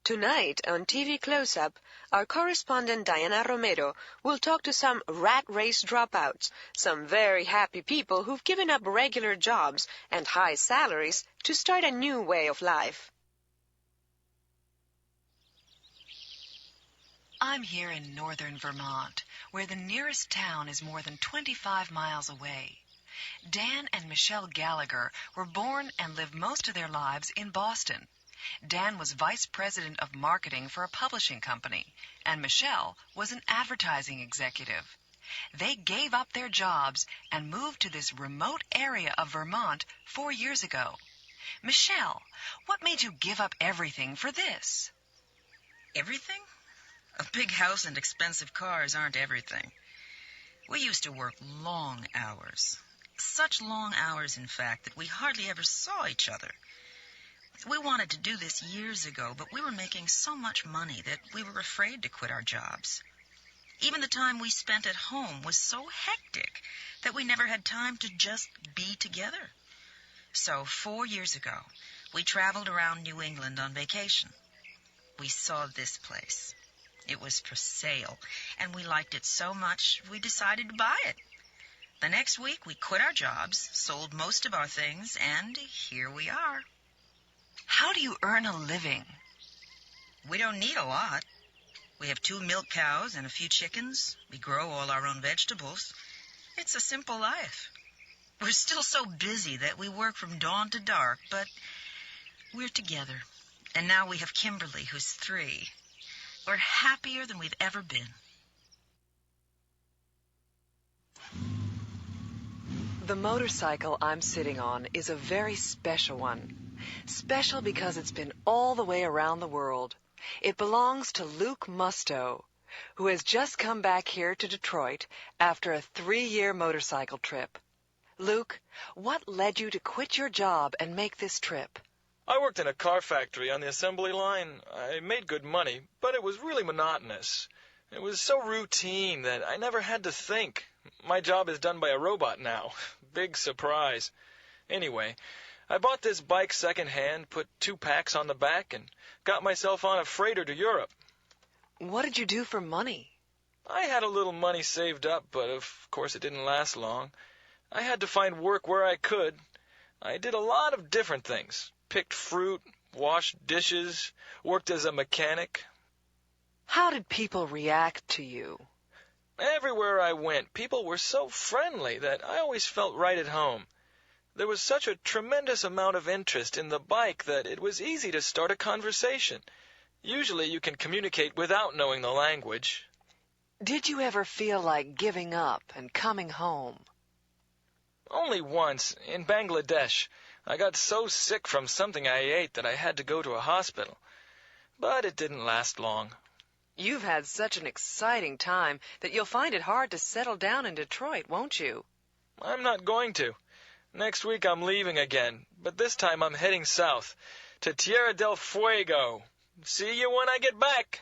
Tonight on TV Close-Up, our correspondent Diana Romero will talk to some rat race dropouts, some very happy people who've given up regular jobs and high salaries to start a new way of life. I'm here in northern Vermont, where the nearest town is more than 25 miles away. Dan and Michelle Gallagher were born and lived most of their lives in Boston. Dan was vice president of marketing for a publishing company, and Michelle was an advertising executive. They gave up their jobs and moved to this remote area of Vermont 4 years ago. Michelle, what made you give up everything for this? Everything? A big house and expensive cars aren't everything. We used to work long hours. Such long hours, in fact, that we hardly ever saw each other. We wanted to do this years ago, but we were making so much money that we were afraid to quit our jobs. Even the time we spent at home was so hectic that we never had time to just be together. So 4 years ago, we traveled around New England on vacation. We saw this place. It was for sale, and we liked it so much we decided to buy it. The next week, we quit our jobs, sold most of our things, and here we are. How do you earn a living? We don't need a lot. We have 2 milk cows and a few chickens. We grow all our own vegetables. It's a simple life. We're still so busy that we work from dawn to dark, but we're together. And now we have Kimberly, who's 3. We're happier than we've ever been. The motorcycle I'm sitting on is a very special one. Special because it's been all the way around the world. It belongs to Luke Musto, who has just come back here to Detroit after a 3-year motorcycle trip. Luke, what led you to quit your job and make this trip? I worked in a car factory on the assembly line. I made good money, but it was really monotonous. It was so routine that I never had to think. My job is done by a robot now. Big surprise. Anyway, I bought this bike secondhand, put 2 packs on the back, and got myself on a freighter to Europe. What did you do for money? I had a little money saved up, but of course it didn't last long. I had to find work where I could. I did a lot of different things. Picked fruit, washed dishes, worked as a mechanic. How did people react to you? Everywhere I went, people were so friendly that I always felt right at home. There was such a tremendous amount of interest in the bike that it was easy to start a conversation. Usually you can communicate without knowing the language. Did you ever feel like giving up and coming home? Only once, in Bangladesh. I got so sick from something I ate that I had to go to a hospital. But it didn't last long. You've had such an exciting time that you'll find it hard to settle down in Detroit, won't you? I'm not going to. Next week I'm leaving again, but this time I'm heading south, to Tierra del Fuego. See you when I get back.